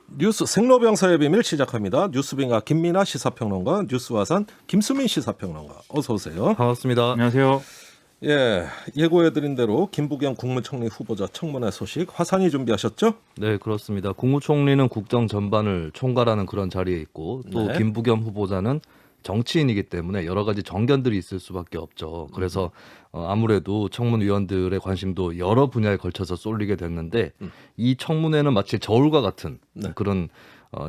뉴스 생로병사의 비밀 시작합니다. 뉴스빙가 김민아 시사평론가, 뉴스화산 김수민 시사평론가, 어서 오세요. 반갑습니다. 안녕하세요. 예, 예고해드린 대로 김부겸 국무총리 후보자 청문회 소식 화산이 준비하셨죠? 네, 그렇습니다. 국무총리는 국정 전반을 총괄하는 그런 자리에 있고 또 네. 김부겸 후보자는 정치인이기 때문에 여러 가지 정견들이 있을 수밖에 없죠. 그래서 아무래도 청문위원들의 관심도 여러 분야에 걸쳐서 쏠리게 됐는데 이 청문회는 마치 저울과 같은 네. 그런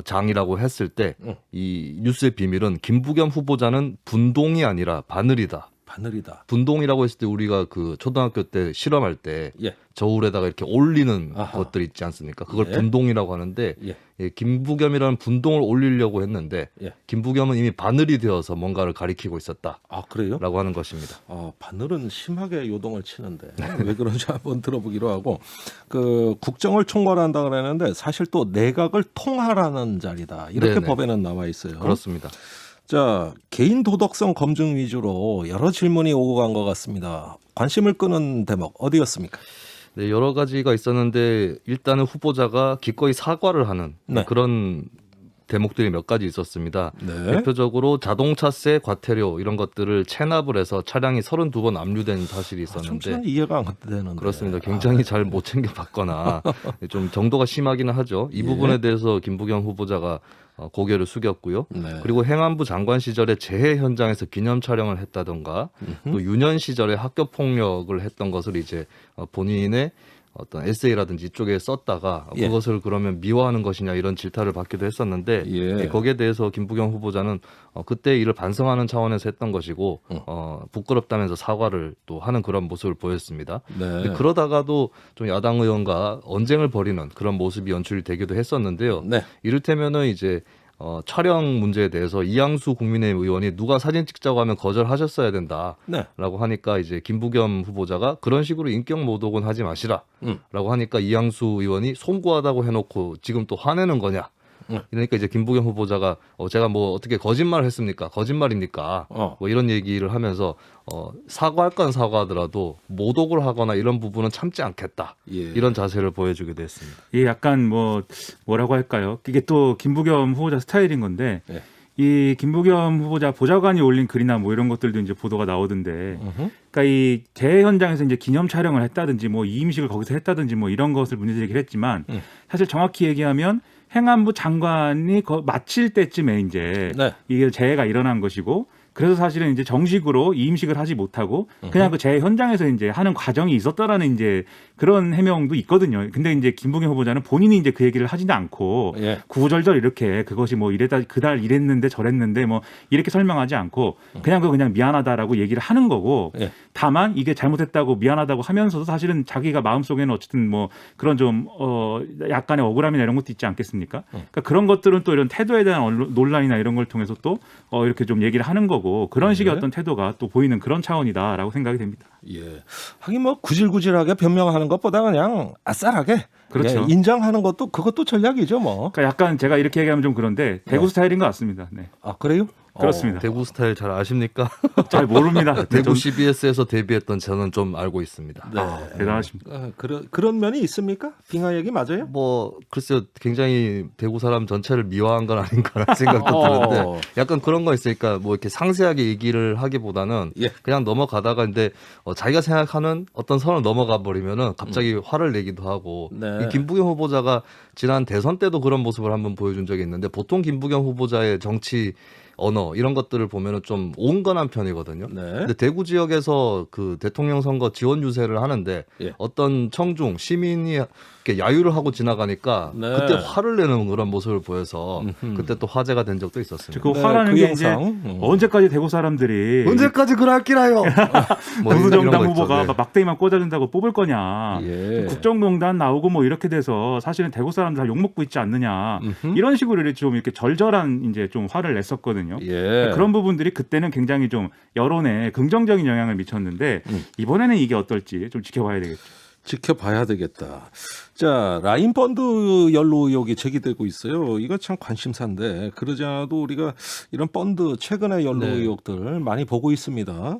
장이라고 했을 때 이 뉴스의 비밀은 김부겸 후보자는 분동이 아니라 바늘이다. 바늘이다. 분동이라고 했을 때 우리가 그 초등학교 때 실험할 때 예. 저울에다가 이렇게 올리는 아하. 것들 있지 않습니까? 그걸 예. 분동이라고 하는데 예. 예, 김부겸이라는 분동을 올리려고 했는데 예. 김부겸은 이미 바늘이 되어서 뭔가를 가리키고 있었다라고 아, 그래요? 하는 것입니다. 아, 바늘은 심하게 요동을 치는데 왜 그런지 한번 들어보기로 하고, 그 국정을 총괄한다 그랬는데 사실 또 내각을 통할하는 자리다, 이렇게 네네. 법에는 나와 있어요. 그렇습니다. 자, 개인 도덕성 검증 위주로 여러 질문이 오고 간 것 같습니다. 관심을 끄는 대목 어디였습니까? 네, 여러 가지가 있었는데 일단은 후보자가 기꺼이 사과를 하는 네. 그런 대목들이 몇 가지 있었습니다. 네. 대표적으로 자동차세, 과태료 이런 것들을 체납을 해서 차량이 32번 압류된 사실이 좀 있었는데 잘 이해가 안 되는데. 그렇습니다. 굉장히 잘 못 챙겨봤거나 좀 정도가 심하기는 하죠. 이 예. 부분에 대해서 김부겸 후보자가 고개를 숙였고요. 네. 그리고 행안부 장관 시절에 재해 현장에서 기념 촬영을 했다던가 또 유년 시절에 학교 폭력을 했던 것을 이제 본인의 어떤 에세이라든지 이쪽에 썼다가 예. 그것을 그러면 미화하는 것이냐 이런 질타를 받기도 했었는데 예. 거기에 대해서 김부겸 후보자는 그때 일을 반성하는 차원에서 했던 것이고 부끄럽다면서 사과를 또 하는 그런 모습을 보였습니다. 네. 근데 그러다가도 좀 야당 의원과 언쟁을 벌이는 그런 모습이 연출이 되기도 했었는데요. 네. 이를테면은 이제 촬영 문제에 대해서 이양수 국민의힘 의원이 누가 사진 찍자고 하면 거절하셨어야 된다라고 네. 하니까 이제 김부겸 후보자가 그런 식으로 인격 모독은 하지 마시라라고 하니까 이양수 의원이 송구하다고 해놓고 지금 또 화내는 거냐? 그러니까 이제 김부겸 후보자가 제가 뭐 어떻게 거짓말을 했습니까? 거짓말입니까? 뭐 이런 얘기를 하면서 사과할 건 사과하더라도 모독을 하거나 이런 부분은 참지 않겠다. 예. 이런 자세를 보여주기도 했습니다. 이게 약간 뭐라고 할까요? 이게 또 김부겸 후보자 스타일인 건데 예. 이 김부겸 후보자 보좌관이 올린 글이나 뭐 이런 것들도 이제 보도가 나오던데, 그러니까 이 재해 현장에서 이제 기념 촬영을 했다든지 뭐 이임식을 거기서 했다든지 뭐 이런 것을 문제 제기를 했지만 사실 정확히 얘기하면 행안부 장관이 마칠 때쯤에 이제 네. 이게 재해가 일어난 것이고, 그래서 사실은 이제 정식으로 이임식을 하지 못하고 그냥 그 재해 현장에서 이제 하는 과정이 있었다라는 이제 그런 해명도 있거든요. 근데 이제 김부겸 후보자는 본인이 이제 그 얘기를 하지는 않고 예. 구구절절 이렇게 그것이 뭐 이랬다 그날 이랬는데 저랬는데 뭐 이렇게 설명하지 않고 그냥 미안하다라고 얘기를 하는 거고, 예. 다만 이게 잘못했다고 미안하다고 하면서도 사실은 자기가 마음속에는 어쨌든 뭐 그런 좀 약간의 억울함이나 이런 것도 있지 않겠습니까? 그러니까 그런 것들은 또 이런 태도에 대한 논란이나 이런 걸 통해서 또 이렇게 좀 얘기를 하는 거고, 그런 식의 어떤 태도가 또 보이는 그런 차원이다라고 생각이 됩니다. 예. 하긴 뭐 구질구질하게 변명하는 것보다 그냥 아싸하게, 그렇죠. 예, 인정하는 것도 그것도 전략이죠, 뭐. 그러니까 약간 제가 이렇게 얘기하면 좀 그런데 대구 스타일인 것 같습니다. 네. 아, 그래요? 그렇습니다. 대구 스타일 잘 아십니까? 잘 모릅니다. 대구 CBS에서 데뷔했던 저는 좀 알고 있습니다. 네. 대단하십니다. 그런 면이 있습니까? 빙하 얘기 맞아요? 뭐 글쎄요, 굉장히 대구 사람 전체를 미화한 건 아닌가라는 생각도 드는데 약간 그런 거 있으니까 뭐 이렇게 상세하게 얘기를 하기보다는 예. 그냥 넘어가다가 근데 자기가 생각하는 어떤 선을 넘어가 버리면은 갑자기 화를 내기도 하고 네. 이 김부겸 후보자가 지난 대선 때도 그런 모습을 한번 보여준 적이 있는데 보통 김부겸 후보자의 정치 언어 이런 것들을 보면은 좀 온건한 편이거든요. 네. 근데 대구 지역에서 그 대통령 선거 지원 유세를 하는데 예. 어떤 청중 시민이 이렇게 야유를 하고 지나가니까 네. 그때 화를 내는 그런 모습을 보여서 그때 또 화제가 된 적도 있었습니다. 그 네, 화라는 그 게 영상. 이제 언제까지 대구 사람들이 언제까지 그럴기라요? 뭐 국무정당 이런 거 후보가 있죠. 네. 막대기만 꽂아준다고 뽑을 거냐? 예. 국정농단 나오고 뭐 이렇게 돼서 사실은 대구 사람들 다 욕먹고 있지 않느냐? 이런 식으로 좀 이렇게 절절한 이제 좀 화를 냈었거든요. 예. 그런 부분들이 그때는 굉장히 좀 여론에 긍정적인 영향을 미쳤는데 이번에는 이게 어떨지 좀 지켜봐야 되겠죠. 지켜봐야 되겠다. 자, 라인 펀드 연루 의혹이 제기되고 있어요. 이거 참 관심사인데, 그러지 않아도 우리가 이런 펀드 최근의 연루 네. 의혹들 많이 보고 있습니다.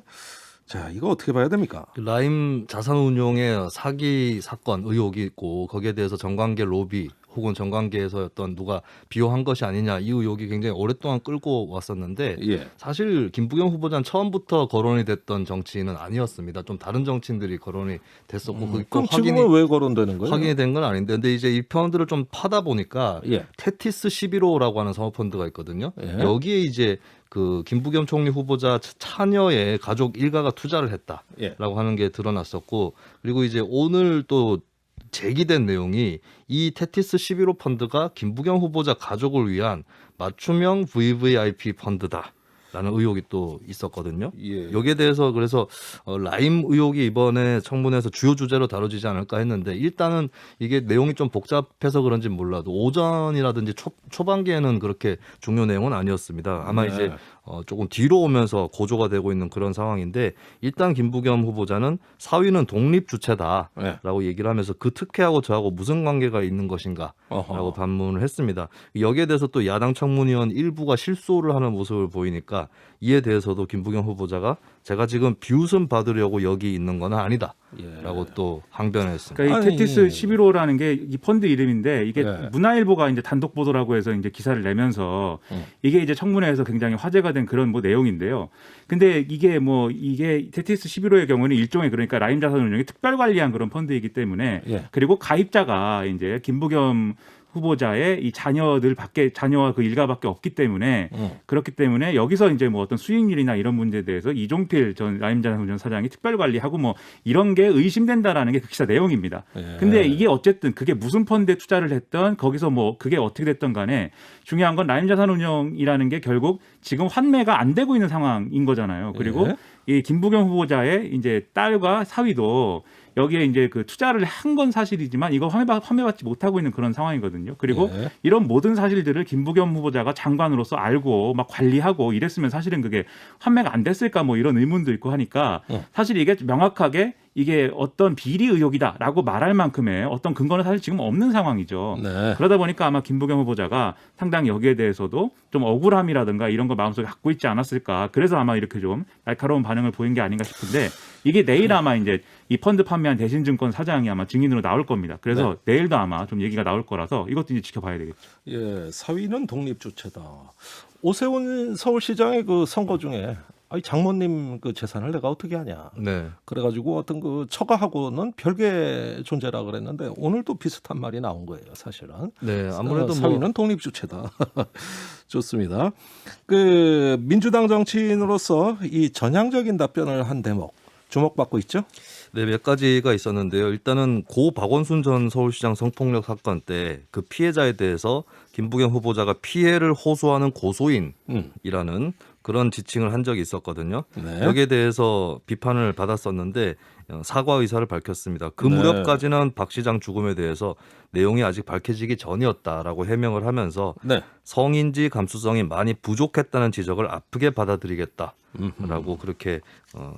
자, 이거 어떻게 봐야 됩니까? 라임 자산운용의 사기 사건 의혹이 있고 거기에 대해서 정관계 로비 혹은 정관계에서 어떤 누가 비호한 것이 아니냐 이 의혹이 굉장히 오랫동안 끌고 왔었는데 예. 사실 김부겸 후보자는 처음부터 거론이 됐던 정치인은 아니었습니다. 좀 다른 정치인들이 거론이 됐었고 그게 그럼 꼭 지금은 왜 거론되는 거예요? 확인이 된 건 아닌데 근데 이제 이 펀드를 좀 파다 보니까 예. 테티스 11호라고 하는 사모펀드가 있거든요. 예. 여기에 이제 그 김부겸 총리 후보자 차녀의 가족 일가가 투자를 했다라고 예. 하는 게 드러났었고 그리고 이제 오늘 또 제기된 내용이 이 테티스 11호 펀드가 김부겸 후보자 가족을 위한 맞춤형 VVIP 펀드다. 라는 의혹이 또 있었거든요. 예. 여기에 대해서 그래서 라임 의혹이 이번에 청문회에서 주요 주제로 다뤄지지 않을까 했는데 일단은 이게 내용이 좀 복잡해서 그런지 몰라도 오전이라든지 초반기에는 그렇게 중요 내용은 아니었습니다. 아마 네. 이제 조금 뒤로 오면서 고조가 되고 있는 그런 상황인데 일단 김부겸 후보자는 사위는 독립 주체다라고 네. 얘기를 하면서 그 특혜하고 저하고 무슨 관계가 있는 것인가라고 어허. 반문을 했습니다. 여기에 대해서 또 야당 청문위원 일부가 실소를 하는 모습을 보이니까 이에 대해서도 김부겸 후보자가 제가 지금 비웃음 받으려고 여기 있는 건 아니다라고 예. 또 항변했습니다. 그러니까 이 아니, 테티스 11호라는 게 이 펀드 이름인데 이게 네. 문화일보가 이제 단독 보도라고 해서 이제 기사를 내면서 이게 이제 청문회에서 굉장히 화제가 된 그런 뭐 내용인데요. 근데 이게 테티스 11호의 경우는 일종의 그러니까 라임 자산운용이 특별 관리한 그런 펀드이기 때문에 예. 그리고 가입자가 이제 김부겸 후보자의 이 자녀와 그 일가밖에 없기 때문에 그렇기 때문에 여기서 이제 뭐 어떤 수익률이나 이런 문제에 대해서 이종필 전 라임자산운용 사장이 특별 관리하고 뭐 이런 게 의심된다라는 게 그 기사 내용입니다. 예. 근데 이게 어쨌든 그게 무슨 펀드에 투자를 했던 거기서 뭐 그게 어떻게 됐던 간에 중요한 건 라임자산운용이라는 게 결국 지금 환매가 안 되고 있는 상황인 거잖아요. 그리고 예. 이 김부겸 후보자의 이제 딸과 사위도 여기에 이제 그 투자를 한 건 사실이지만 이거 환매받지 못하고 있는 그런 상황이거든요. 그리고 예. 이런 모든 사실들을 김부겸 후보자가 장관으로서 알고 막 관리하고 이랬으면 사실은 그게 환매가 안 됐을까 뭐 이런 의문도 있고 하니까 사실 이게 명확하게 이게 어떤 비리 의혹이다라고 말할 만큼의 어떤 근거는 사실 지금 없는 상황이죠. 네. 그러다 보니까 아마 김부겸 후보자가 상당히 여기에 대해서도 좀 억울함이라든가 이런 걸 마음속에 갖고 있지 않았을까. 그래서 아마 이렇게 좀 날카로운 반응을 보인 게 아닌가 싶은데 이게 내일 아마 이제 이 펀드 판매한 대신증권 사장이 아마 증인으로 나올 겁니다. 그래서 내일도 아마 좀 얘기가 나올 거라서 이것도 이제 지켜봐야 되겠죠. 예, 사위는 독립 주체다. 오세훈 서울시장의 그 선거 중에 아이 장모님 그 재산을 내가 어떻게 하냐. 네. 그래가지고 어떤 그 처가하고는 별개 존재라 그랬는데 오늘도 비슷한 말이 나온 거예요, 사실은. 네, 아무래도 사위는 독립 주체다. 좋습니다. 그 민주당 정치인으로서 이 전향적인 답변을 한 대목 주목받고 있죠. 네, 몇 가지가 있었는데요. 일단은 고 박원순 전 서울시장 성폭력 사건 때 그 피해자에 대해서 김부겸 후보자가 피해를 호소하는 고소인이라는 그런 지칭을 한 적이 있었거든요. 네. 여기에 대해서 비판을 받았었는데 사과 의사를 밝혔습니다. 그 네. 무렵까지는 박 시장 죽음에 대해서 내용이 아직 밝혀지기 전이었다라고 해명을 하면서 네. 성인지 감수성이 많이 부족했다는 지적을 아프게 받아들이겠다라고 그렇게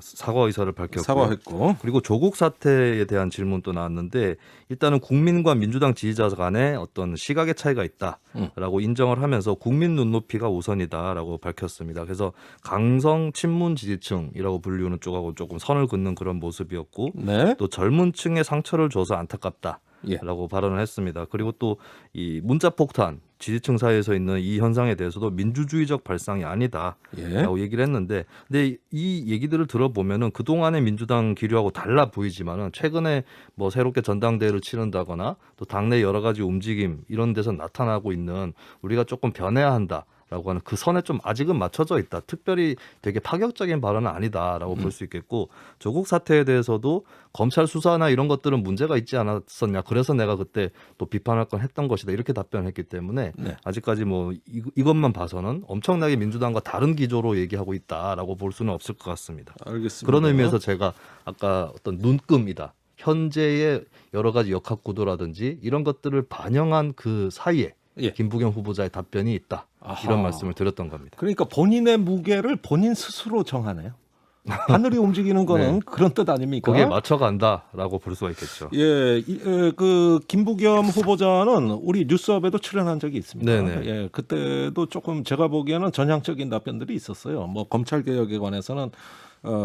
사과 의사를 밝혔고요. 사과했고. 그리고 조국 사태에 대한 질문도 나왔는데 일단은 국민과 민주당 지지자 간에 어떤 시각의 차이가 있다라고 인정을 하면서 국민 눈높이가 우선이다라고 밝혔습니다. 그래서 강성 친문 지지층이라고 불리우는 쪽하고 조금 선을 긋는 그런 모습이었고 네. 또 젊은 층에 상처를 줘서 안타깝다. 예. 라고 발언을 했습니다. 그리고 또 이 문자 폭탄 지지층 사이에서 있는 이 현상에 대해서도 민주주의적 발상이 아니다라고 예. 얘기를 했는데 근데 이 얘기들을 들어보면은 그동안의 민주당 기류하고 달라 보이지만은 최근에 뭐 새롭게 전당대회를 치른다거나 또 당내 여러 가지 움직임 이런 데서 나타나고 있는 우리가 조금 변해야 한다. 라고 하는 그 선에 좀 아직은 맞춰져 있다. 특별히 되게 파격적인 발언은 아니다라고 볼 수 있겠고 조국 사태에 대해서도 검찰 수사나 이런 것들은 문제가 있지 않았었냐. 그래서 내가 그때 또 비판할 건 했던 것이다. 이렇게 답변했기 때문에 네. 아직까지 뭐 이것만 봐서는 엄청나게 민주당과 다른 기조로 얘기하고 있다라고 볼 수는 없을 것 같습니다. 알겠습니다. 그런 의미에서 제가 아까 어떤 눈금이다. 현재의 여러 가지 역학 구도라든지 이런 것들을 반영한 그 사이에 예. 김부겸 후보자의 답변이 있다. 아하. 이런 말씀을 드렸던 겁니다. 그러니까 본인의 무게를 본인 스스로 정하네요. 하늘이 움직이는 거는 네. 그런 뜻 아닙니까? 거기에 맞춰간다라고 볼 수가 있겠죠. 예, 그 김부겸 후보자는 우리 뉴스업에도 출연한 적이 있습니다. 네네. 예, 그때도 조금 제가 보기에는 전향적인 답변들이 있었어요. 뭐 검찰 개혁에 관해서는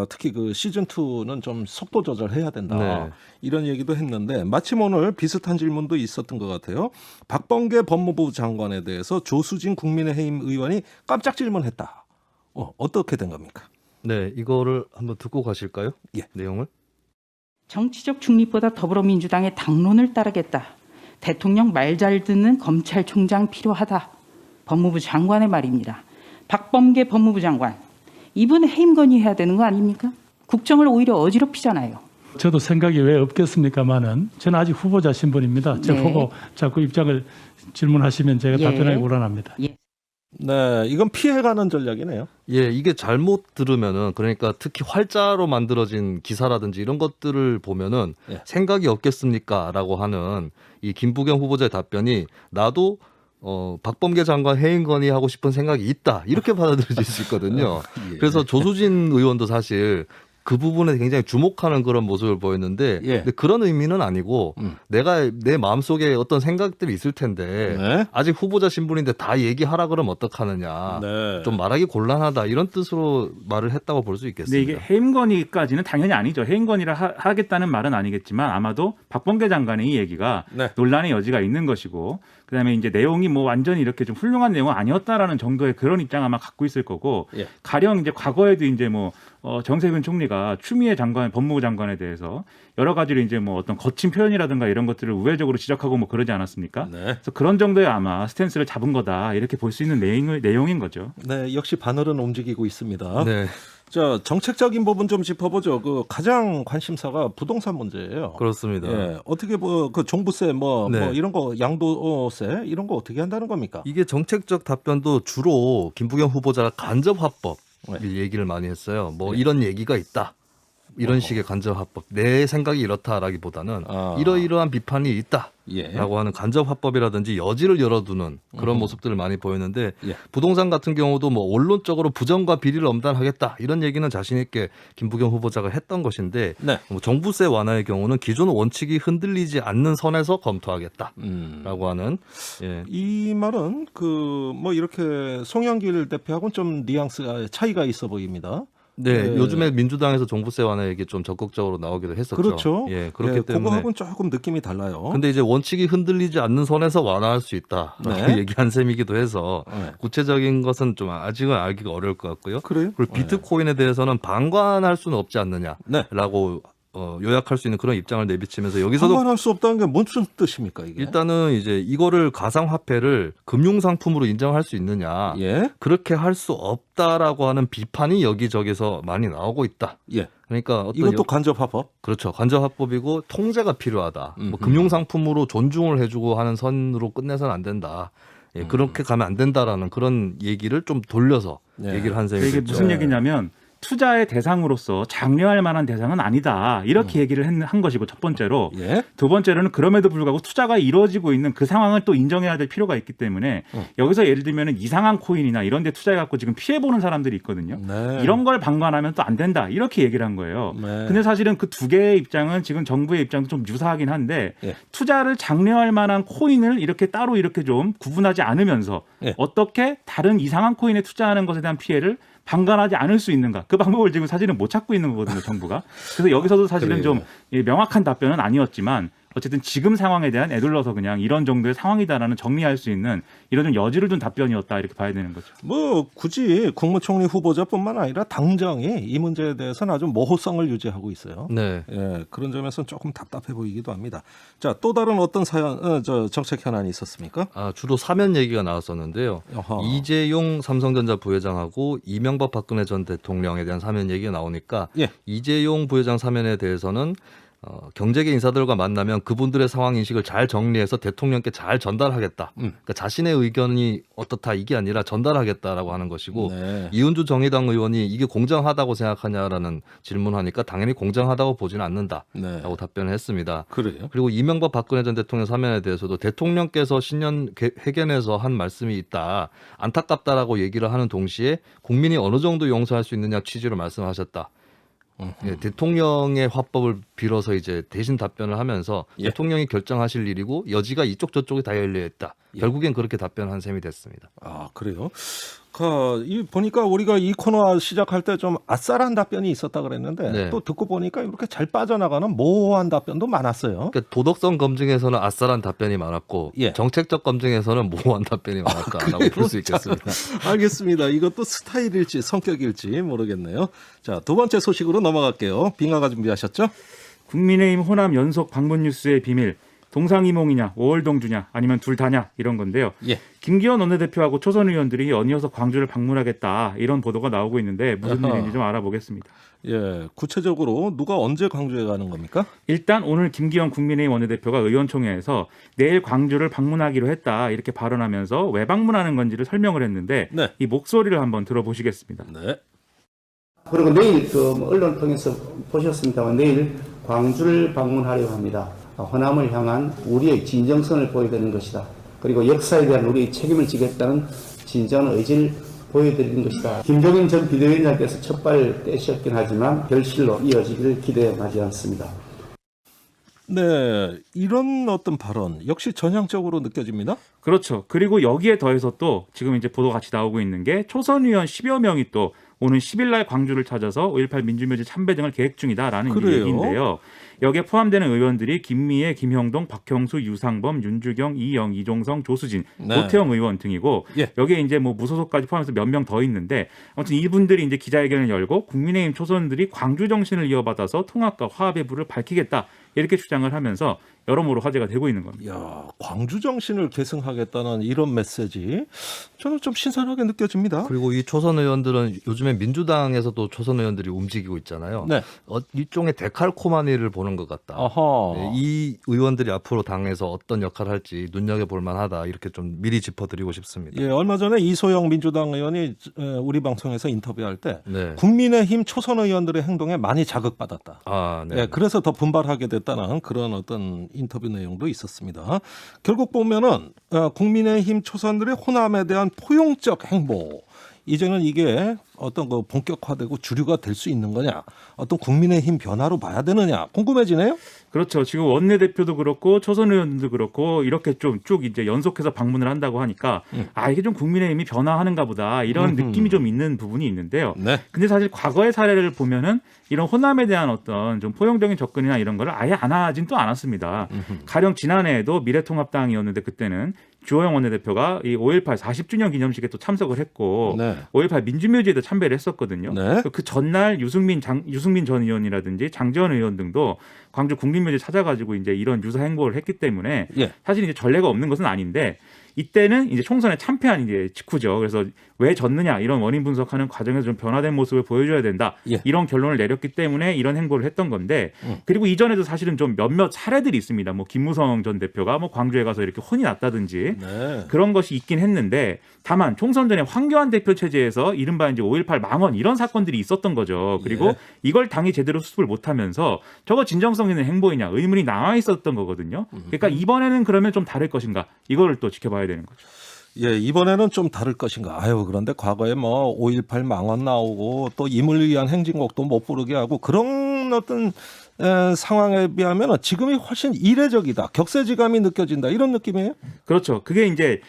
특히 그 시즌 2는 좀 속도 조절해야 된다. 네. 이런 얘기도 했는데 마침 오늘 비슷한 질문도 있었던 것 같아요. 박범계 법무부 장관에 대해서 조수진 국민의힘 의원이 깜짝 질문했다. 어떻게 된 겁니까? 네, 이거를 한번 듣고 가실까요? 예. 내용을. 정치적 중립보다 더불어민주당의 당론을 따르겠다. 대통령 말 잘 듣는 검찰총장 필요하다. 법무부 장관의 말입니다. 박범계 법무부 장관, 이분 해임 건의해야 되는 거 아닙니까? 국정을 오히려 어지럽히잖아요. 저도 생각이 왜 없겠습니까마는 저는 아직 후보자 신분입니다. 저 네. 보고 자꾸 입장을 질문하시면 제가 예. 답변하기 곤란합니다. 예. 네, 이건 피해가는 전략이네요. 예, 이게 잘못 들으면은 그러니까 특히 활자로 만들어진 기사라든지 이런 것들을 보면은 예. 생각이 없겠습니까라고 하는 이 김부겸 후보자의 답변이 나도 박범계 장관 해임 건의하고 싶은 생각이 있다 이렇게 받아들여질 수 있거든요. 예. 그래서 조수진 의원도 사실 그 부분에 굉장히 주목하는 그런 모습을 보였는데 예. 근데 그런 의미는 아니고 내가 내 마음속에 어떤 생각들이 있을 텐데 네. 아직 후보자 신분인데 다 얘기하라 그러면 어떡하느냐. 네. 좀 말하기 곤란하다 이런 뜻으로 말을 했다고 볼 수 근데 있겠습니다. 이게 해임 건의까지는 당연히 아니죠. 해임 건의를 하겠다는 말은 아니겠지만 아마도 박범계 장관의 이 얘기가 네. 논란의 여지가 있는 것이고 그다음에 이제 내용이 뭐 완전히 이렇게 좀 훌륭한 내용은 아니었다라는 정도의 그런 입장 아마 갖고 있을 거고 예. 가령 이제 과거에도 이제 뭐 정세균 총리가 추미애 장관 법무부 장관에 대해서 여러 가지로 이제 뭐 어떤 거친 표현이라든가 이런 것들을 우회적으로 지적하고 뭐 그러지 않았습니까? 네. 그래서 그런 정도의 아마 스탠스를 잡은 거다 이렇게 볼 수 있는 내용인 거죠. 네, 역시 바늘은 움직이고 있습니다. 네, 자, 정책적인 부분 좀 짚어보죠. 그 가장 관심사가 부동산 문제예요. 그렇습니다. 예, 어떻게 그 종부세 뭐 네. 이런 거 양도세 이런 거 어떻게 한다는 겁니까? 이게 정책적 답변도 주로 김부겸 후보자가 간접 화법 얘기를 많이 했어요. 뭐 네. 이런 얘기가 있다. 이런 식의 간접 화법. 내 생각이 이렇다라기보다는 아. 이러이러한 비판이 있다. 예. 라고 하는 간접 화법이라든지 여지를 열어두는 그런 모습들을 많이 보였는데 예. 부동산 같은 경우도 뭐 원론적으로 부정과 비리를 엄단하겠다 이런 얘기는 자신 있게 김부겸 후보자가 했던 것인데 네. 뭐 종부세 완화의 경우는 기존 원칙이 흔들리지 않는 선에서 검토하겠다라고 하는 예. 이 말은 그 뭐 이렇게 송영길 대표하고는 좀 뉘앙스가 차이가 있어 보입니다. 네, 예. 요즘에 민주당에서 종부세 완화 얘기 좀 적극적으로 나오기도 했었죠. 그렇죠. 예, 그렇기 예, 때문에. 그거하고는 조금 느낌이 달라요. 근데 이제 원칙이 흔들리지 않는 선에서 완화할 수 있다라고 네. 얘기한 셈이기도 해서 네. 구체적인 것은 좀 아직은 알기가 어려울 것 같고요. 그래요? 그리고 비트코인에 대해서는 방관할 수는 없지 네. 않느냐라고 요약할 수 있는 그런 입장을 내비치면서 여기서도 상관할 수 없다는 게 무슨 뜻입니까 이게? 일단은 이제 이거를 가상화폐를 금융상품으로 인정할 수 있느냐 예, 그렇게 할 수 없다라고 하는 비판이 여기저기서 많이 나오고 있다. 예. 그러니까 어떤 이것도 간접화법. 그렇죠. 간접화법이고 통제가 필요하다. 뭐 금융상품으로 존중을 해주고 하는 선으로 끝내서는 안 된다. 예, 그렇게 가면 안 된다라는 그런 얘기를 좀 돌려서 네. 얘기를 한 이게 셈이죠. 무슨 얘기냐면 투자의 대상으로서 장려할 만한 대상은 아니다. 이렇게 얘기를 한 것이고 첫 번째로 예. 두 번째로는 그럼에도 불구하고 투자가 이루어지고 있는 그 상황을 또 인정해야 될 필요가 있기 때문에 여기서 예를 들면 이상한 코인이나 이런 데 투자해 갖고 지금 피해 보는 사람들이 있거든요. 네. 이런 걸 방관하면 또 안 된다. 이렇게 얘기를 한 거예요. 네. 근데 사실은 그 두 개의 입장은 지금 정부의 입장도 좀 유사하긴 한데 예. 투자를 장려할 만한 코인을 이렇게 따로 이렇게 좀 구분하지 않으면서 예. 어떻게 다른 이상한 코인에 투자하는 것에 대한 피해를 방관하지 않을 수 있는가? 그 방법을 지금 사실은 못 찾고 있는 거거든요, 정부가. 그래서 여기서도 사실은 그래요. 좀 명확한 답변은 아니었지만 어쨌든 지금 상황에 대한 애둘러서 그냥 이런 정도의 상황이다라는 정리할 수 있는 이런 좀 여지를 둔 답변이었다 이렇게 봐야 되는 거죠. 뭐 굳이 국무총리 후보자뿐만 아니라 당정이 이 문제에 대해서는 아주 모호성을 유지하고 있어요. 네. 예, 그런 점에서는 조금 답답해 보이기도 합니다. 자, 또 다른 어떤 사연, 정책 현안이 있었습니까? 주로 사면 얘기가 나왔었는데요. 어허. 이재용 삼성전자 부회장하고 이명박 박근혜 전 대통령에 대한 사면 얘기가 나오니까 예. 이재용 부회장 사면에 대해서는 경제계 인사들과 만나면 그분들의 상황 인식을 잘 정리해서 대통령께 잘 전달하겠다. 그러니까 자신의 의견이 어떻다 이게 아니라 전달하겠다라고 하는 것이고 네. 이은주 정의당 의원이 이게 공정하다고 생각하냐라는 질문하니까 당연히 공정하다고 보지는 않는다라고 네. 답변을 했습니다. 그래요. 그리고 이명박 박근혜 전 대통령 사면에 대해서도 대통령께서 신년 회견에서 한 말씀이 있다. 안타깝다라고 얘기를 하는 동시에 국민이 어느 정도 용서할 수 있느냐 취지로 말씀하셨다. 예, 대통령의 화법을 빌어서 이제 대신 답변을 하면서 예. 대통령이 결정하실 일이고 여지가 이쪽 저쪽이 다 열려 있다. 결국엔 그렇게 답변한 셈이 됐습니다. 아, 그래요? 이 보니까 우리가 이 코너 시작할 때 좀 아싸란 답변이 있었다 그랬는데 네. 또 듣고 보니까 이렇게 잘 빠져나가는 모호한 답변도 많았어요. 그러니까 도덕성 검증에서는 아싸란 답변이 많았고 예. 정책적 검증에서는 모호한 답변이 많았다라고 볼 수 있겠습니다. 알겠습니다. 이것도 스타일일지 성격일지 모르겠네요. 자, 두 번째 소식으로 넘어갈게요. 빙하가 준비하셨죠? 국민의힘 호남 연속 방문 뉴스의 비밀. 동상이몽이냐, 오월동주냐, 아니면 둘 다냐 이런 건데요. 예. 김기현 원내대표하고 초선 의원들이 연이어서 광주를 방문하겠다 이런 보도가 나오고 있는데 무슨 아하. 일인지 좀 알아보겠습니다. 예, 구체적으로 누가 언제 광주에 가는 겁니까? 일단 오늘 김기현 국민의힘 원내대표가 의원총회에서 내일 광주를 방문하기로 했다 이렇게 발언하면서 왜 방문하는 건지를 설명을 했는데 네. 이 목소리를 한번 들어보시겠습니다. 네. 그리고 내일 언론 통해서 보셨습니다만 내일 광주를 방문하려고 합니다. 호남을 향한 우리의 진정성을 보여드리는 것이다. 그리고 역사에 대한 우리의 책임을 지겠다는 진정한 의지를 보여드리는 것이다. 김종인 전 비대위원장께서 첫 발을 떼셨긴 하지만 결실로 이어지기를 기대하지 않습니다. 네, 이런 어떤 발언 역시 전향적으로 느껴집니다. 그렇죠. 그리고 여기에 더해서 또 지금 이제 보도 같이 나오고 있는 게 초선 의원 10여 명이 또 오는 10일 날 광주를 찾아서 5.18 민주묘지 참배 등을 계획 중이다라는 그래요? 얘기인데요. 여기에 포함되는 의원들이 김미애, 김형동, 박형수, 유상범, 윤주경, 이영, 이종성, 조수진, 네. 고태영 의원 등이고 예. 여기에 이제 뭐 무소속까지 포함해서 몇 명 더 있는데 아무튼 이분들이 이제 기자회견을 열고 국민의힘 초선들이 광주 정신을 이어받아서 통합과 화합의 불을 밝히겠다 이렇게 주장을 하면서 여러모로 화제가 되고 있는 겁니다. 야, 광주 정신을 계승하겠다는 이런 메시지 저는 좀 신선하게 느껴집니다. 그리고 이 초선 의원들은 요즘에 민주당에서도 초선 의원들이 움직이고 있잖아요. 네. 일종의 데칼코마니를 보는 것 같다. 아하. 네, 이 의원들이 앞으로 당에서 어떤 역할을 할지 눈여겨볼 만하다 이렇게 좀 미리 짚어드리고 싶습니다. 예, 얼마 전에 이소영 민주당 의원이 우리 방송에서 인터뷰할 때 네. 국민의힘 초선 의원들의 행동에 많이 자극받았다. 아, 네. 예, 그래서 더 분발하게 됐다는 그런 어떤 인터뷰 내용도 있었습니다. 결국 보면은 국민의힘 초선들의 호남에 대한 포용적 행보, 이제는 이게 어떤 그 본격화되고 주류가 될 수 있는 거냐, 어떤 국민의힘 변화로 봐야 되느냐 궁금해지네요. 그렇죠. 지금 원내대표도 그렇고 초선 의원들도 그렇고 이렇게 좀 쭉 이제 연속해서 방문을 한다고 하니까 아 이게 좀 국민의힘이 변화하는가 보다 이런 느낌이 좀 있는 부분이 있는데요. 네. 근데 사실 과거의 사례를 보면은 이런 호남에 대한 어떤 좀 포용적인 접근이나 이런 거를 아예 안 하진 또 않았습니다. 가령 지난해에도 미래통합당이었는데 그때는 주호영 원내대표가 이 5.18 40주년 기념식에 또 참석을 했고 네. 5.18 민주묘지에도 참배를 했었거든요. 네. 그 전날 유승민 전 의원이라든지 장재원 의원 등도 광주 국립묘지 찾아가지고 이제 이런 유사 행보를 했기 때문에 예. 사실 이제 전례가 없는 것은 아닌데 이때는 이제 총선에 참패한 이제 직후죠. 그래서 왜 졌느냐 이런 원인 분석하는 과정에서 좀 변화된 모습을 보여줘야 된다. 예. 이런 결론을 내렸기 때문에 이런 행보를 했던 건데 그리고 이전에도 사실은 좀 몇몇 사례들이 있습니다. 뭐 김무성 전 대표가 뭐 광주에 가서 이렇게 혼이 났다든지 네. 그런 것이 있긴 했는데 다만 총선 전에 황교안 대표 체제에서 이른바 이제 5.18 망언 이런 사건들이 있었던 거죠. 그리고 예. 이걸 당이 제대로 수습을 못하면서 저거 진정성 있는 행보이냐 의문이 남아 있었던 거거든요. 그러니까 이번에는 그러면 좀 다를 것인가 이거를 또 지켜봐야 되는 거죠. 예, 이번에는 좀 다를 것인가. 아유, 그런데 과거에 뭐 5.18 망언 나오고 또 임을 위한 행진곡도 못 부르게 하고 그런 어떤 상황에 비하면 지금이 훨씬 이례적이다. 격세지감이 느껴진다. 이런 느낌이에요? 그렇죠. 그게 이제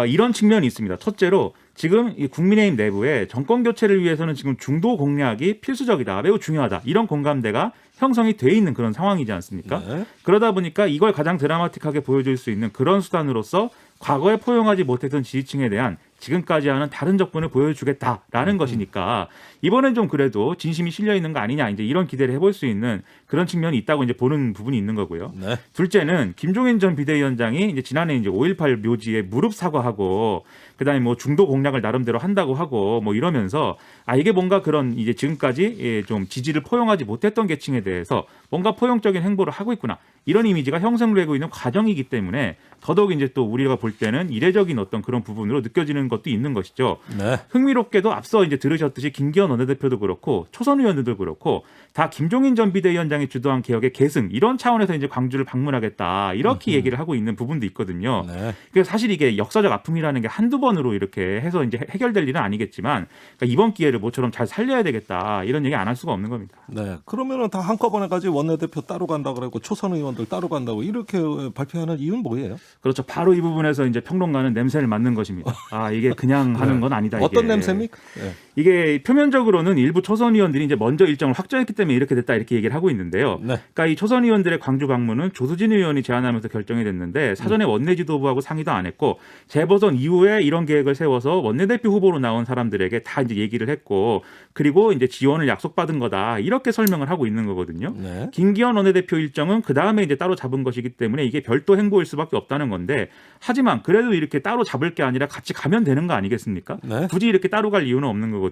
이런 측면이 있습니다. 첫째로 지금 이 국민의힘 내부에 정권 교체를 위해서는 지금 중도 공략이 필수적이다. 매우 중요하다. 이런 공감대가 형성이 돼 있는 그런 상황이지 않습니까? 네. 그러다 보니까 이걸 가장 드라마틱하게 보여줄 수 있는 그런 수단으로서 과거에 포용하지 못했던 지지층에 대한 지금까지 하는 다른 적분을 보여주겠다라는 것이니까 이번엔 좀 그래도 진심이 실려 있는 거 아니냐 이제 이런 기대를 해볼 수 있는 그런 측면이 있다고 이제 보는 부분이 있는 거고요. 네. 둘째는 김종인 전 비대위원장이 이제 지난해 이제 5.18 묘지에 무릎 사과하고 그다음에 뭐 중도 공략을 나름대로 한다고 하고 뭐 이러면서 아 이게 뭔가 그런 이제 지금까지 좀 지지를 포용하지 못했던 계층에 대해서 뭔가 포용적인 행보를 하고 있구나 이런 이미지가 형성되고 있는 과정이기 때문에 더더욱 이제 또 우리가 볼 때는 이례적인 어떤 그런 부분으로 느껴지는 것도 있는 것이죠. 네. 흥미롭게도 앞서 이제 들으셨듯이 김기현 원내대표도 그렇고 초선 의원들도 그렇고 다 김종인 전 비대위원장이 주도한 개혁의 계승 이런 차원에서 이제 광주를 방문하겠다 이렇게 얘기를 하고 있는 부분도 있거든요. 네. 그래서 사실 이게 역사적 아픔이라는 게 한두 번으로 이렇게 해서 이제 해결될 일은 아니겠지만 그러니까 이번 기회를 모처럼 잘 살려야 되겠다 이런 얘기 안 할 수가 없는 겁니다. 네. 그러면은 다 한꺼번에 가지 원내대표 따로 간다 그러고 초선 의원들 따로 간다고 이렇게 발표하는 이유는 뭐예요? 그렇죠. 바로 이 부분에서 이제 평론가는 냄새를 맡는 것입니다. 아, 이게 그냥 하는 건 아니다. 어떤 이게. 냄새입니까? 예. 이게 표면적으로는 일부 초선 의원들이 이제 먼저 일정을 확정했기 때문에 이렇게 됐다 이렇게 얘기를 하고 있는데요. 네. 그러니까 이 초선 의원들의 광주 방문은 조수진 의원이 제안하면서 결정이 됐는데 사전에 원내 지도부하고 상의도 안 했고 재보선 이후에 이런 계획을 세워서 원내대표 후보로 나온 사람들에게 다 이제 얘기를 했고 그리고 이제 지원을 약속받은 거다 이렇게 설명을 하고 있는 거거든요. 네. 김기현 원내대표 일정은 그 다음에 이제 따로 잡은 것이기 때문에 이게 별도 행보일 수밖에 없다는 건데 하지만 그래도 이렇게 따로 잡을 게 아니라 같이 가면 되는 거 아니겠습니까? 네. 굳이 이렇게 따로 갈 이유는 없는 거거든요.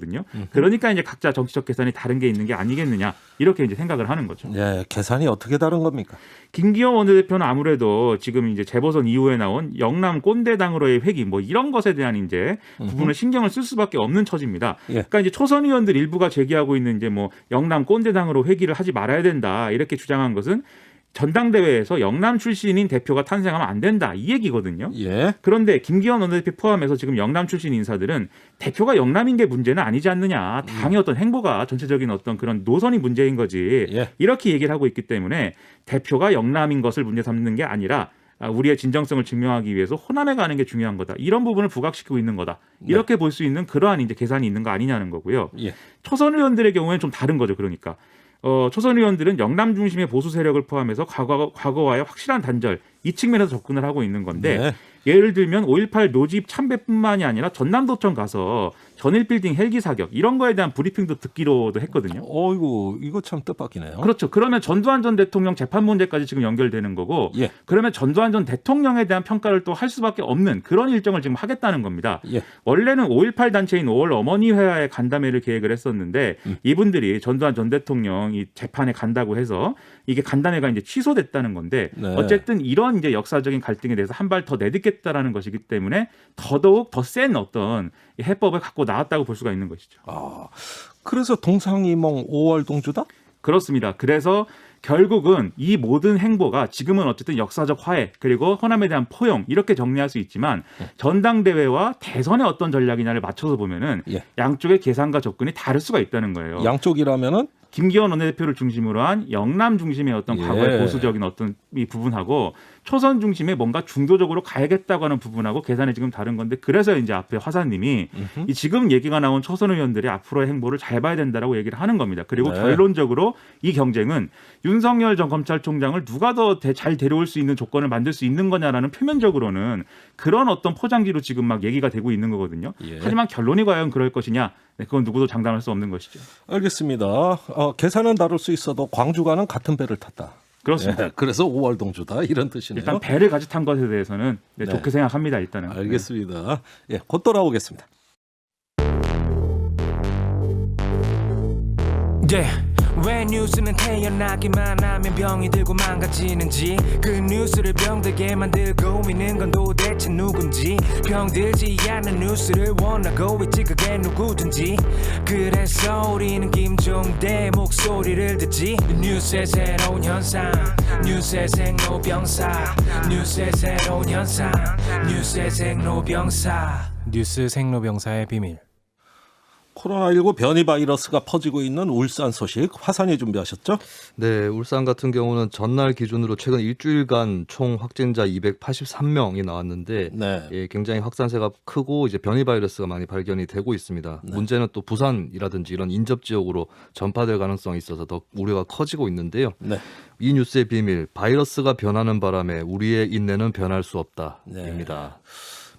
그러니까 이제 각자 정치적 계산이 다른 게 있는 게 아니겠느냐 이렇게 이제 생각을 하는 거죠. 예, 계산이 어떻게 다른 겁니까? 김기현 원내대표는 아무래도 지금 이제 재보선 이후에 나온 영남 꼰대당으로의 회귀 뭐 이런 것에 대한 이제 부분을 신경을 쓸 수밖에 없는 처지입니다. 예. 그러니까 이제 초선 의원들 일부가 제기하고 있는 이제 뭐 영남 꼰대당으로 회귀를 하지 말아야 된다 이렇게 주장한 것은 전당대회에서 영남 출신인 대표가 탄생하면 안 된다 이 얘기거든요. 예. 그런데 김기현 원내대표 포함해서 지금 영남 출신 인사들은 대표가 영남인 게 문제는 아니지 않느냐. 당의 어떤 행보가 전체적인 어떤 그런 노선이 문제인 거지. 예. 이렇게 얘기를 하고 있기 때문에 대표가 영남인 것을 문제 삼는 게 아니라 우리의 진정성을 증명하기 위해서 호남에 가는 게 중요한 거다. 이런 부분을 부각시키고 있는 거다. 이렇게 볼 수 있는 그러한 이제 계산이 있는 거 아니냐는 거고요. 예. 초선 의원들의 경우에는 좀 다른 거죠. 그러니까. 초선 의원들은 영남 중심의 보수 세력을 포함해서 과거와의 확실한 단절 이 측면에서 접근을 하고 있는 건데 네. 예를 들면 5.18 노집 참배뿐만이 아니라 전남도청 가서 전일 빌딩 헬기 사격 이런 거에 대한 브리핑도 듣기로도 했거든요. 어이구, 이거 참 뜻밖이네요. 그렇죠. 그러면 전두환 전 대통령 재판 문제까지 지금 연결되는 거고 예. 그러면 전두환 전 대통령에 대한 평가를 또 할 수밖에 없는 그런 일정을 지금 하겠다는 겁니다. 예. 원래는 5.18 단체인 5월 어머니 회화에 간담회를 계획을 했었는데 이분들이 전두환 전 대통령 이 재판에 간다고 해서 이게 간담회가 이제 취소됐다는 건데 네. 어쨌든 이런 이제 역사적인 갈등에 대해서 한 발 더 내딛겠다라는 것이기 때문에 더더욱 더 센 어떤 해법을 갖고 나왔다고 볼 수가 있는 것이죠. 아, 그래서 동상이몽 5월 동주다? 그렇습니다. 그래서 결국은 이 모든 행보가 지금은 어쨌든 역사적 화해 그리고 호남에 대한 포용 이렇게 정리할 수 있지만 전당대회와 대선의 어떤 전략이냐를 맞춰서 보면은 예. 양쪽의 계산과 접근이 다를 수가 있다는 거예요. 양쪽이라면은 김기현 원내대표를 중심으로 한 영남 중심의 어떤 예. 과거의 보수적인 어떤 이 부분하고 초선 중심의 뭔가 중도적으로 가야겠다고 하는 부분하고 계산이 지금 다른 건데 그래서 이제 앞에 화사님이 이 지금 얘기가 나온 초선 의원들이 앞으로의 행보를 잘 봐야 된다라고 얘기를 하는 겁니다. 그리고 네. 결론적으로 이 경쟁은 윤석열 전 검찰총장을 누가 더 잘 데려올 수 있는 조건을 만들 수 있는 거냐라는 표면적으로는 그런 어떤 포장지로 지금 막 얘기가 되고 있는 거거든요. 예. 하지만 결론이 과연 그럴 것이냐? 네, 그건 누구도 장담할 수 없는 것이죠. 알겠습니다. 계산은 다를 수 있어도 광주가는 같은 배를 탔다. 그렇습니다. 예, 그래서 5월 동주다 이런 뜻이네요. 일단 배를 같이 탄 것에 대해서는 네, 네. 좋게 생각합니다. 일단은. 알겠습니다. 예, 곧 돌아오겠습니다. 왜 뉴스는 태어나기만 하면 병이 들고 망가지는지 그 뉴스를 병들게 만들고 있는 건 도대체 누군지 병들지 않는 뉴스를 원하고 있지 그게 누구든지 그래서 우리는 김종대 목소리를 듣지 뉴스의 새로운 현상 뉴스의 생로병사 뉴스의 새로운 현상 뉴스의 생로병사 뉴스 생로병사의 비밀. 코로나19 변이 바이러스가 퍼지고 있는 울산 소식 화산이 준비하셨죠? 네, 울산 같은 경우는 전날 기준으로 최근 일주일간 총 확진자 283명이 나왔는데 네. 예, 굉장히 확산세가 크고 이제 변이 바이러스가 많이 발견이 되고 있습니다. 문제는 또 부산이라든지 이런 인접 지역으로 전파될 가능성이 있어서 더 우려가 커지고 있는데요. 네. 이 뉴스의 비밀, 바이러스가 변하는 바람에 우리의 인내는 변할 수 네. 없다입니다.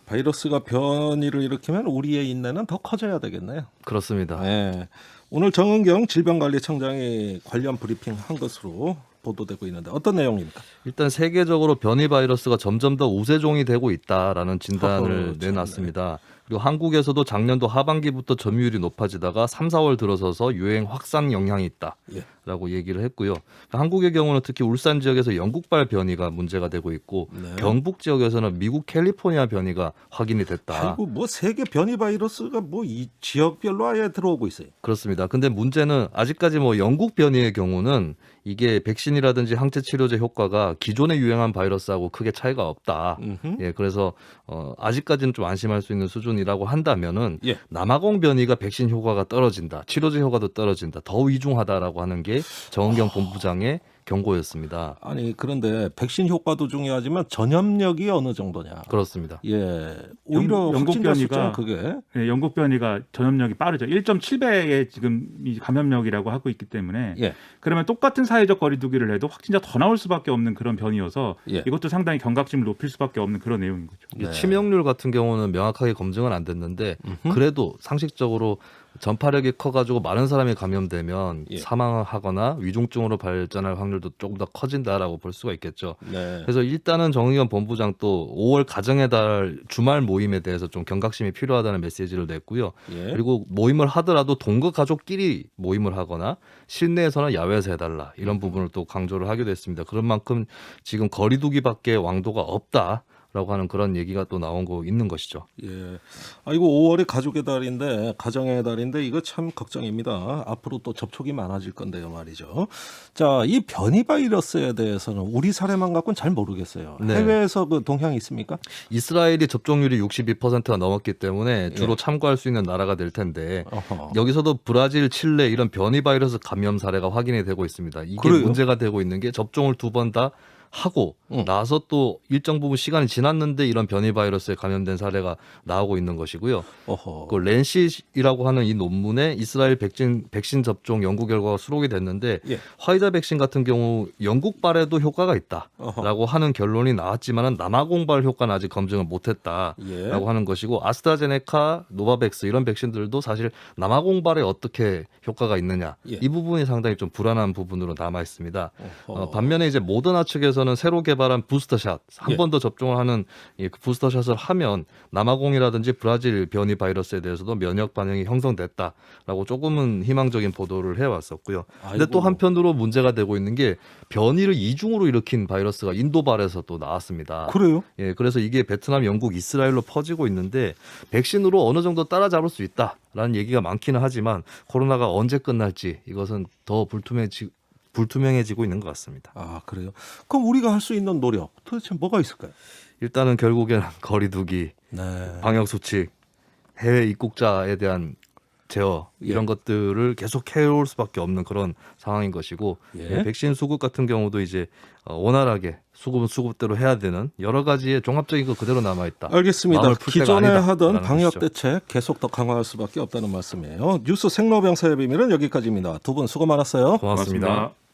바이러스가 변이를 일으키면 우리의 인내는 더 커져야 되겠네요. 그렇습니다. 네. 오늘 정은경 질병관리청장이 관련 브리핑 한 것으로 보도되고 있는데 어떤 내용입니까? 일단 세계적으로 변이 바이러스가 점점 더 우세종이 되고 있다라는 진단을 허허, 내놨습니다. 그리고 한국에서도 작년도 하반기부터 점유율이 높아지다가 3, 4월 들어서서 유행 확산 영향이 있다라고 얘기를 했고요. 한국의 경우는 특히 울산 지역에서 영국발 변이가 문제가 되고 있고 네. 경북 지역에서는 미국 캘리포니아 변이가 확인이 됐다. 아이고 뭐 세계 변이 바이러스가 뭐 이 지역별로 아예 들어오고 있어요. 그렇습니다. 근데 문제는 아직까지 뭐 영국 변이의 경우는 이게 백신이라든지 항체 치료제 효과가 기존에 유행한 바이러스하고 크게 차이가 없다. 음흠. 예, 그래서 아직까지는 좀 안심할 수 있는 수준이라고 한다면은 예. 남아공 변이가 백신 효과가 떨어진다, 치료제 효과도 떨어진다, 더 위중하다라고 하는 게 정은경 본부장의 경고였습니다. 아니 그런데 백신 효과도 중요하지만 전염력이 어느 정도냐. 그렇습니다. 예, 오히려 영국 확진자 변이가- 숫자는 그게 네, 영국 변이가 전염력이 빠르죠. 1.7배의 지금 이 감염력이라고 하고 있기 때문에 예, 그러면 똑같은 사회적 거리두기를 해도 확진자 더 나올 수밖에 없는 그런 변이어서 예. 이것도 상당히 경각심을 높일 수밖에 없는 그런 내용인 거죠. 이게 네. 치명률 같은 경우는 명확하게 검증은 안 됐는데 그래도 상식적으로 전파력이 커가지고 많은 사람이 감염되면 예. 사망하거나 위중증으로 발전할 확률도 조금 더 커진다라고 볼 수가 있겠죠. 네. 그래서 일단은 정의원 본부장 또 5월 가정의 달 주말 모임에 대해서 좀 경각심이 필요하다는 메시지를 냈고요. 예. 그리고 모임을 하더라도 동거 가족끼리 모임을 하거나 실내에서는 야외에서 해달라 이런 부분을 또 강조를 하기도 했습니다. 그런 만큼 지금 거리두기밖에 왕도가 없다라고 하는 그런 얘기가 또 나온 거 있는 것이죠. 예. 아 이거 5월이 가족의 달인데 가정의 달인데 이거 참 걱정입니다. 앞으로 또 접촉이 많아질 건데요, 말이죠. 자, 이 변이 바이러스에 대해서는 우리 사례만 갖고는 잘 모르겠어요. 네. 해외에서 그 동향이 있습니까? 이스라엘이 접종률이 62%가 넘었기 때문에 주로 예. 참고할 수 있는 나라가 될 텐데 어허. 여기서도 브라질, 칠레 이런 변이 바이러스 감염 사례가 확인이 되고 있습니다. 이게 그래요? 문제가 되고 있는 게 접종을 2번 다 하고 나서 또 일정 부분 시간이 지났는데 이런 변이 바이러스에 감염된 사례가 나오고 있는 것이고요. 어허. 그 랜시이라고 하는 이 논문에 이스라엘 백신 접종 연구 결과가 수록이 됐는데 예. 화이자 백신 같은 경우 영국발에도 효과가 어허. 있다라고 하는 결론이 나왔지만은 남아공발 효과는 아직 검증을 못했다라고 예. 하는 것이고 아스트라제네카, 노바백스 이런 백신들도 사실 남아공발에 어떻게 효과가 있느냐 예. 이 부분이 상당히 좀 불안한 부분으로 남아 있습니다. 어허. 반면에 이제 모더나 측에서는 새로 개발한 부스터샷 한 예. 번 더 접종을 하는 이 부스터샷을 하면 남아공이라든지 브라질 변이 바이러스에 대해서도 면역 반응이 형성됐다라고 조금은 희망적인 보도를 해왔었고요. 근데 아이고. 또 한편으로 문제가 되고 있는 게 변이를 이중으로 일으킨 바이러스가 인도발에서 또 나왔습니다. 그래요? 예, 그래서 이게 베트남, 영국, 이스라엘로 퍼지고 있는데 백신으로 어느 정도 따라잡을 수 있다라는 얘기가 많기는 하지만 코로나가 언제 끝날지 이것은 더 불투명해지고 있는 것 같습니다. 아, 그래요. 그럼 우리가 할 수 있는 노력 도대체 뭐가 있을까요? 일단은 결국에는 거리두기, 네. 방역 수칙, 해외 입국자에 대한 제어 이런 예. 것들을 계속 해올 수밖에 없는 그런 상황인 것이고 예. 예, 백신 수급 같은 경우도 이제 원활하게 수급은 수급대로 해야 되는 여러 가지의 종합적인 거 그대로 남아 있다. 알겠습니다. 마음을 풀 때가 기존에 아니다라는 하던 방역 것이죠. 대책 계속 더 강화할 수밖에 없다는 말씀이에요. 뉴스 생로병사의 비밀은 여기까지입니다. 두 분 수고 많았어요. 고맙습니다. 고맙습니다.